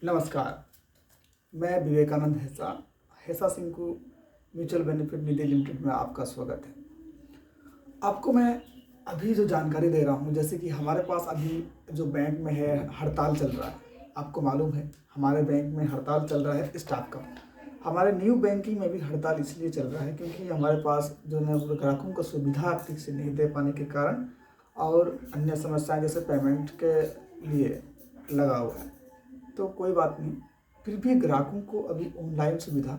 नमस्कार। मैं Vivekananda हेसा Sinku mutual benefit निधि limited में आपका स्वागत है। आपको मैं अभी जो जानकारी दे रहा हूँ, जैसे कि हमारे पास अभी जो बैंक में है हड़ताल चल रहा है। आपको मालूम है हमारे बैंक में हड़ताल चल रहा है स्टाफ का। हमारे न्यू बैंकिंग में भी हड़ताल इसलिए चल रहा है क्योंकि हमारे पास जो है ग्राहकों को सुविधा ठीक से नहीं दे पाने के कारण और अन्य समस्याएं जैसे पेमेंट के लिए लगा हुआ है। तो कोई बात नहीं, फिर भी ग्राहकों को अभी ऑनलाइन सुविधा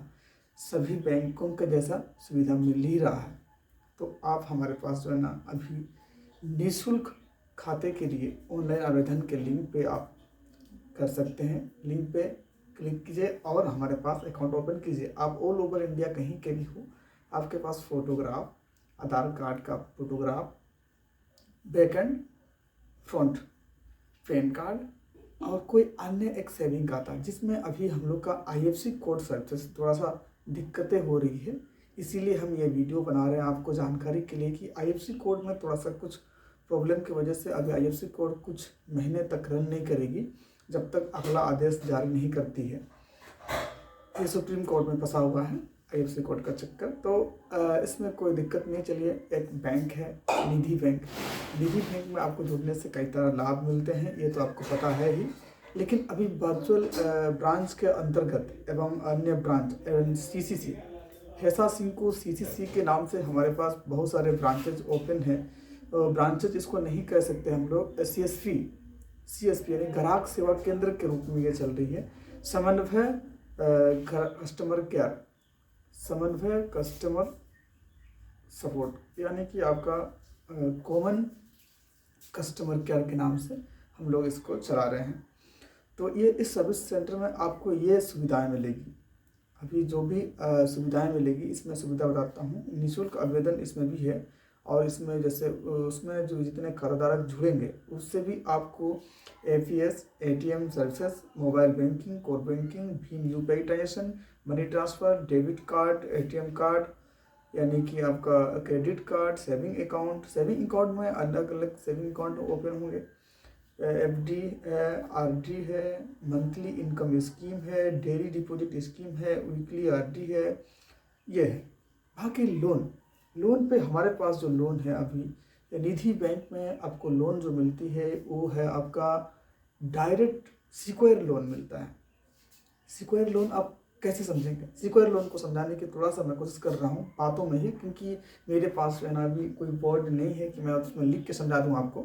सभी बैंकों के जैसा सुविधा मिल ही रहा है। तो आप हमारे पास जो है ना अभी निःशुल्क खाते के लिए ऑनलाइन आवेदन के लिंक पे आप कर सकते हैं। लिंक पे क्लिक कीजिए और हमारे पास अकाउंट ओपन कीजिए। आप ऑल ओवर इंडिया कहीं के भी हो, आपके पास फोटोग्राफ, आधार कार्ड का photograph, back and front, pan card और कोई अन्य एक सेविंग खाता जिसमें अभी हम लोग का IFSC कोड सर्विस थोड़ा सा दिक्कतें हो रही है। इसीलिए हम ये वीडियो बना रहे हैं आपको जानकारी के लिए कि IFSC कोड में थोड़ा सा कुछ प्रॉब्लम की वजह से अभी IFSC कोड कुछ महीने तक रन नहीं करेगी जब तक अगला आदेश जारी नहीं करती है। ये सुप्रीम कोर्ट में फंसा हुआ है IFSC कोड का चक्कर। तो इसमें कोई दिक्कत नहीं। चलिए, एक बैंक है निधि बैंक। निधि बैंक में आपको जुड़ने से कई तरह लाभ मिलते हैं, ये तो आपको पता है ही। लेकिन अभी वर्चुअल ब्रांच के अंतर्गत एवं अन्य ब्रांच एवं CCC हेसा सिंकू CCC के नाम से हमारे पास बहुत सारे ब्रांचेज ओपन हैं। ब्रांचेज इसको नहीं कह सकते हम लोग, CSP यानी ग्राहक सेवा केंद्र के रूप में ये चल रही है। समन्वय कस्टमर सपोर्ट यानी कि आपका कॉमन कस्टमर केयर के नाम से हम लोग इसको चला रहे हैं। तो ये इस सर्विस सेंटर में आपको ये सुविधाएं मिलेगी। अभी जो भी सुविधाएं मिलेगी इसमें सुविधा बताता हूँ। निःशुल्क आवेदन इसमें भी है और इसमें जैसे उसमें जो जितने खाताधारक जुड़ेंगे उससे भी आपको APS, ATM services, mobile banking, core banking, Bhim UPI transaction, money transfer, debit card, ATM card यानी कि आपका क्रेडिट कार्ड, सेविंग अकाउंट में अलग अलग सेविंग अकाउंट ओपन होंगे। FD है, RD है, मंथली इनकम स्कीम है, डेली डिपॉजिट स्कीम है, वीकली RD है, ये है। बाकी लोन पे हमारे पास जो लोन है अभी निधि बैंक में आपको लोन जो मिलती है वो है आपका डायरेक्ट सिक्योर लोन मिलता है। सिक्योर लोन आप कैसे समझेंगे? सिक्योर लोन को समझाने की थोड़ा सा मैं कोशिश कर रहा हूँ बातों में ही, क्योंकि मेरे पास जो है ना अभी कोई बोर्ड नहीं है कि मैं उसमें लिख के समझा दूँ आपको।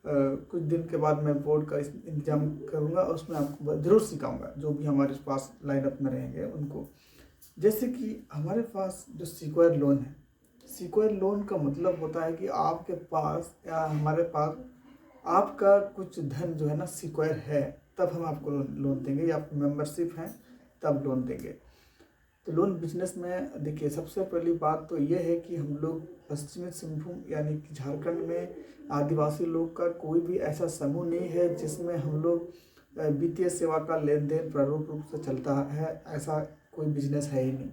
कुछ दिन के बाद मैं बोर्ड का इंतजाम करूँगा और उसमें आपको ज़रूर सिखाऊंगा जो भी हमारे पास लाइनअप में रहेंगे उनको। जैसे कि हमारे पास जो सिक्योर लोन है, सिक्योर लोन का मतलब होता है कि आपके पास या हमारे पास आपका कुछ धन जो है ना सिक्योर है, तब हम आपको लोन देंगे, या आप मेंबरशिप हैं तब लोन देंगे। तो लोन बिजनेस में देखिए, सबसे पहली बात तो ये है कि हम लोग पश्चिमी सिंहभूम यानी कि झारखंड में आदिवासी लोग का कोई भी ऐसा समूह नहीं है जिसमें हम लोग वित्तीय सेवा का लेन देन प्रारूप रूप से चलता है। ऐसा कोई बिजनेस है ही नहीं।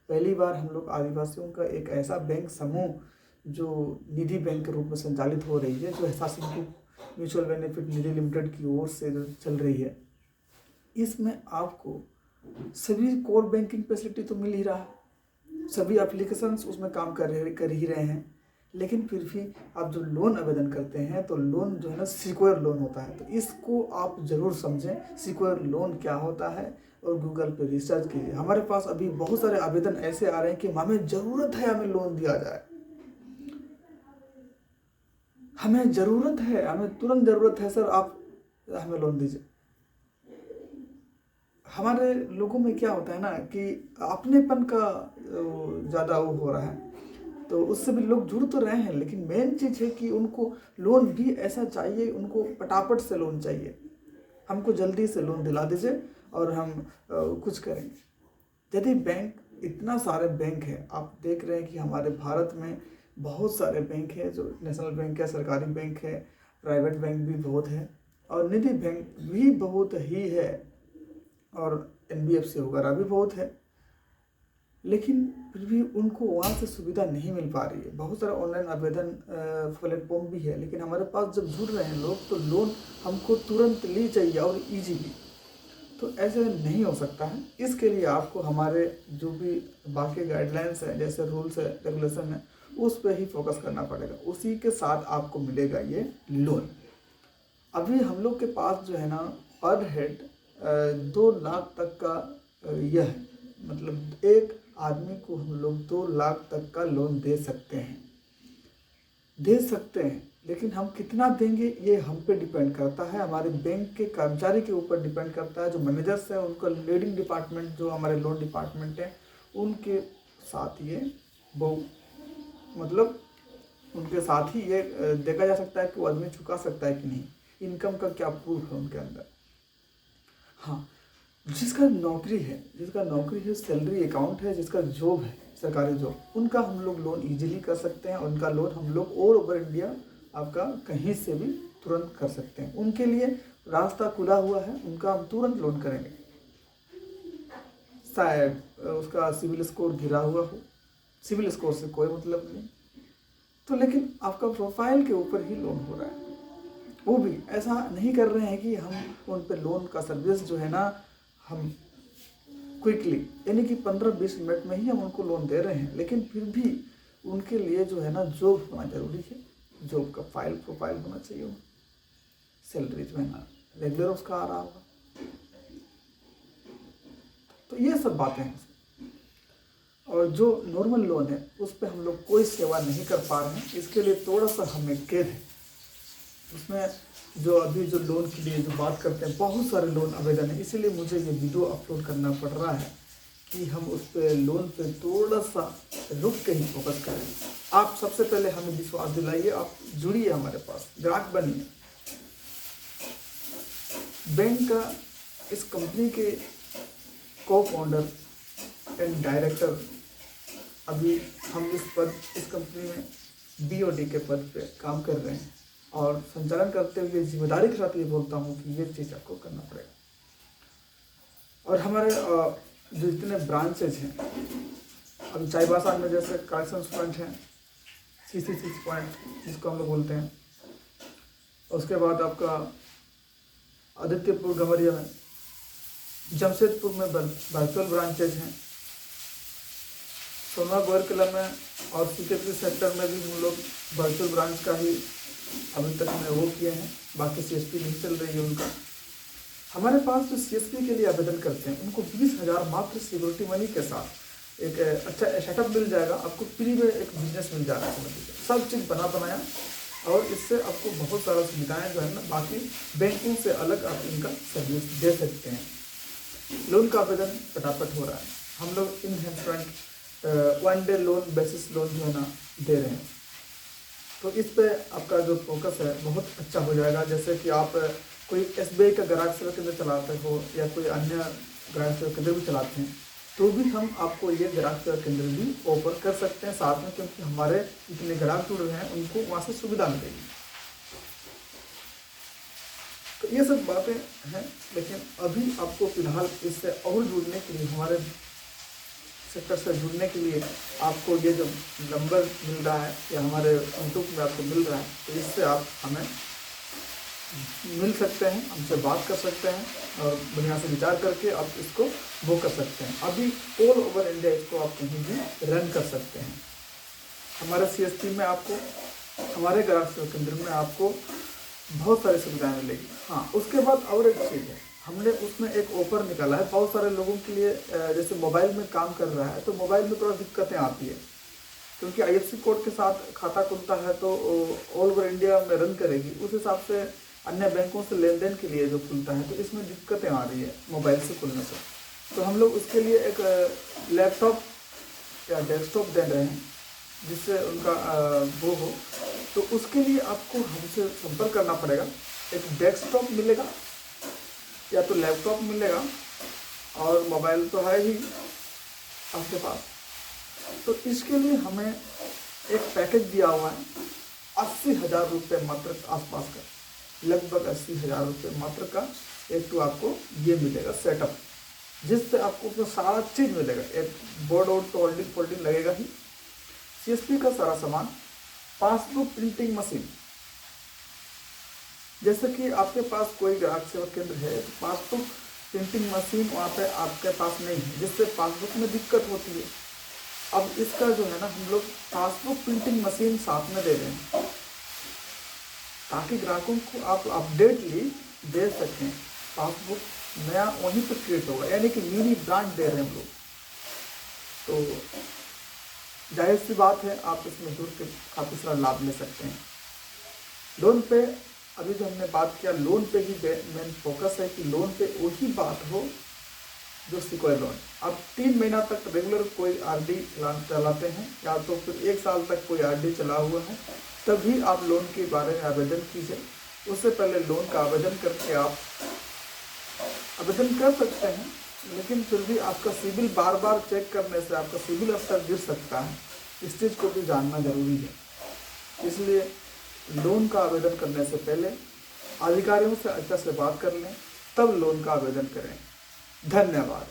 पहली बार हम लोग आदिवासियों का एक ऐसा बैंक समूह जो निधि बैंक के रूप में संचालित हो रही है, जो हेसा सिंकू म्यूचुअल बेनिफिट निधि लिमिटेड की ओर से जो चल रही है, इसमें आपको सभी कोर बैंकिंग फैसिलिटी तो मिल ही रहा है, सभी एप्लीकेशंस उसमें काम कर ही रहे हैं। लेकिन फिर भी आप जो लोन आवेदन करते हैं तो लोन जो है ना सिक्योर लोन होता है। तो इसको आप ज़रूर समझें, सिक्योर लोन क्या होता है, और गूगल पे रिसर्च कीजिए। हमारे पास अभी बहुत सारे आवेदन ऐसे आ रहे हैं कि हमें ज़रूरत है, हमें लोन दिया जाए, हमें ज़रूरत है, हमें तुरंत ज़रूरत है सर, आप हमें लोन दीजिए। हमारे लोगों में क्या होता है ना कि अपनेपन का ज़्यादा वो हो रहा है, तो उससे भी लोग जुड़ तो रहे हैं, लेकिन मेन चीज़ है कि उनको लोन भी ऐसा चाहिए, उनको फटाफट से लोन चाहिए। हमको जल्दी से लोन दिला दीजिए और हम कुछ करेंगे। यदि बैंक, इतना सारे बैंक है, आप देख रहे हैं कि हमारे भारत में बहुत सारे बैंक है, जो नेशनल बैंक है, सरकारी बैंक है, प्राइवेट बैंक भी बहुत है और निधि बैंक भी बहुत ही है और NBFC वगैरह भी बहुत है। लेकिन फिर भी उनको वहाँ से सुविधा नहीं मिल पा रही है। बहुत सारा ऑनलाइन आवेदन प्लेटफॉर्म भी है, लेकिन हमारे पास जब जुड़ रहे हैं लोग तो लोन हमको तुरंत ली चाहिए और ईजीली। तो ऐसे नहीं हो सकता है। इसके लिए आपको हमारे जो भी बाकी गाइडलाइंस है, जैसे रूल्स है, रेगुलेशन है, उस पर ही फोकस करना पड़ेगा। उसी के साथ आपको मिलेगा ये लोन। अभी हम लोग के पास जो है ना, पर हेड 2 लाख तक का यह है, मतलब एक आदमी को हम लोग 2 लाख तक का लोन दे सकते हैं। लेकिन हम कितना देंगे ये हम पे डिपेंड करता है, हमारे बैंक के कर्मचारी के ऊपर डिपेंड करता है। जो मैनेजर्स हैं उनका लीडिंग डिपार्टमेंट, जो हमारे लोन डिपार्टमेंट है, उनके साथ ये मतलब उनके साथ ही ये देखा जा सकता है कि वो आदमी चुका सकता है कि नहीं, इनकम का क्या प्रूफ है उनके अंदर। हाँ, जिसका नौकरी है, सैलरी अकाउंट है, जिसका जॉब है, सरकारी जॉब, उनका हम लोग लोन इजीली कर सकते हैं। उनका लोन हम लोग ऑल ओवर इंडिया आपका कहीं से भी तुरंत कर सकते हैं। उनके लिए रास्ता खुला हुआ है, उनका हम तुरंत लोन करेंगे। शायद उसका सिविल स्कोर गिरा हुआ हो, सिविल स्कोर से कोई मतलब नहीं, तो लेकिन आपका प्रोफाइल के ऊपर ही लोन हो रहा है। वो भी ऐसा नहीं कर रहे हैं कि हम उन पे लोन का सर्विस जो है ना, हम क्विकली यानी कि 15-20 मिनट में ही हम उनको लोन दे रहे हैं। लेकिन फिर भी उनके लिए जो है ना, जॉब होना जरूरी है। जॉब का प्रोफाइल होना चाहिए, सैलरी जो है ना रेगुलर उसका आ रहा होगा। तो ये सब बातें हैं। और जो नॉर्मल लोन है उस पर हम लोग कोई सेवा नहीं कर पा रहे हैं, इसके लिए थोड़ा सा हमें खेद है। उसमें जो अभी जो लोन के लिए जो बात करते हैं, बहुत सारे लोन आवेदन है, इसीलिए मुझे ये वीडियो अपलोड करना पड़ रहा है कि हम उस पर लोन पे थोड़ा सा रुक के ही फोकस करें। आप सबसे पहले हमें विश्वास दिलाइए, आप जुड़िए हमारे पास, ग्राहक बनिए। बैंक का इस कंपनी के को फाउंडर एंड डायरेक्टर, अभी हम इस कंपनी में BOD के पद पे काम कर रहे हैं और संचालन करते हुए जिम्मेदारी के साथ ये बोलता हूँ कि ये चीज़ आपको करना पड़ेगा। और हमारे जो जितने ब्रांचेज हैं, अभी चाईबासा में जैसे कलेक्शन पॉइंट हैं, CC6 पॉइंट जिसको हम लोग बोलते हैं, उसके बाद आपका आदित्यपुर गमरिया में, जमशेदपुर में वर्चुअल ब्रांचेज हैं, सोना गोरकला में और सिकेत्री सेक्टर में भी हम लोग वर्चुअल ब्रांच का ही अभी तक में वो किए हैं। बाकी CSP नहीं चल रही है उनका। हमारे पास जो CSP के लिए आवेदन करते हैं उनको 20,000 मात्र सिक्योरिटी मनी के साथ एक अच्छा सेटअप मिल जाएगा। आपको फ्री में एक बिजनेस मिल जाएगा, सब चीज़ बनाया, और इससे आपको बहुत सारा सुविधाएं जो है ना बाकी बैंकों से अलग आप इनका सर्विस दे सकते हैं। लोन का आवेदन फटाफट हो रहा है। हम लोग in hand 1 day loan basis loan जो है ना दे रहे हैं, तो इस पे आपका जो फोकस है बहुत अच्छा हो जाएगा। जैसे कि आप कोई SBI का ग्राहक सेवा केंद्र चलाते हो या कोई अन्य ग्राहक सेवा केंद्र भी चलाते हैं, तो भी हम आपको ये ग्राहक सेवा केंद्र भी ऑफर कर सकते हैं साथ में, क्योंकि हमारे जितने ग्राहक जुड़ रहे हैं उनको वहाँ से सुविधा मिलेगी। तो ये सब बातें हैं, लेकिन अभी आपको फिलहाल इससे और जुड़ने के लिए, हमारे सेक्टर से जुड़ने के लिए आपको ये जो नंबर मिल रहा है या हमारे यूट्यूब में आपको मिल रहा है, तो इससे आप हमें मिल सकते हैं, हमसे बात कर सकते हैं और बढ़िया से विचार करके आप इसको वो कर सकते हैं। अभी ऑल ओवर इंडिया इसको आप कहीं भी रन कर सकते हैं। हमारे CSP में आपको, हमारे ग्राहक सेवा केंद्र में आपको बहुत सारी सुविधाएं मिलेगी। हाँ, उसके बाद और एक चीज़ है, हमने उसमें एक ऑफर निकाला है बहुत सारे लोगों के लिए। जैसे मोबाइल में काम कर रहा है तो मोबाइल में थोड़ा दिक्कतें आती है, क्योंकि IFSC कोड के साथ खाता खुलता है तो ऑल ओवर इंडिया में रन करेगी, उस हिसाब से अन्य बैंकों से लेन देन के लिए जो खुलता है तो इसमें दिक्कतें आ रही है मोबाइल से खुलने से। तो हम लोग उसके लिए एक लैपटॉप या डेस्कटॉप दे रहे हैं जिससे उनका वो हो। तो उसके लिए आपको हमसे संपर्क करना पड़ेगा। एक डेस्कटॉप मिलेगा या तो लैपटॉप मिलेगा, और मोबाइल तो है ही आपके पास। तो इसके लिए हमें एक पैकेज दिया हुआ है 80,000 रुपये मात्र आसपास का, लगभग 80,000 रुपये मात्र का एक तो आपको ये मिलेगा सेटअप, जिससे आपको उसमें सारा चीज़ मिलेगा। एक बोर्ड और तो होल्डिंग लगेगा ही, CSP का सारा सामान, पासबुक प्रिंटिंग मशीन। जैसे कि आपके पास कोई ग्राहक सेवा केंद्र है तो पासबुक प्रिंटिंग मशीन वहाँ पे आपके पास नहीं है, जिससे पासबुक में दिक्कत होती है। अब इसका जो है ना, हम लोग पासबुक प्रिंटिंग मशीन साथ में दे रहे हैं ताकि ग्राहकों को आप अपडेटली दे सकें। पासबुक नया वहीं पर क्रिएट होगा, यानी कि मिनी ब्रांड दे रहे हैं हम लोग। तो जाहिर सी बात है, आप इसमें जुड़ के काफ़ी सारा लाभ ले सकते हैं। लोन पे अभी जो हमने बात किया, लोन पे ही मेन फोकस है कि लोन पे वही बात हो जो सिक्योर लोन। अब 3 महीना तक रेगुलर कोई आरडी चलाते हैं या तो फिर 1 साल तक कोई आरडी चला हुआ है, तभी आप लोन के बारे में आवेदन कीजिए। उससे पहले लोन का आवेदन करके आप आवेदन कर सकते हैं, लेकिन फिर भी आपका सिबिल बार बार चेक करने से आपका सिबिल स्तर गिर सकता है। इस चीज़ को भी जानना जरूरी है। इसलिए लोन का आवेदन करने से पहले अधिकारियों से अच्छे से बात कर लें, तब लोन का आवेदन करें। धन्यवाद।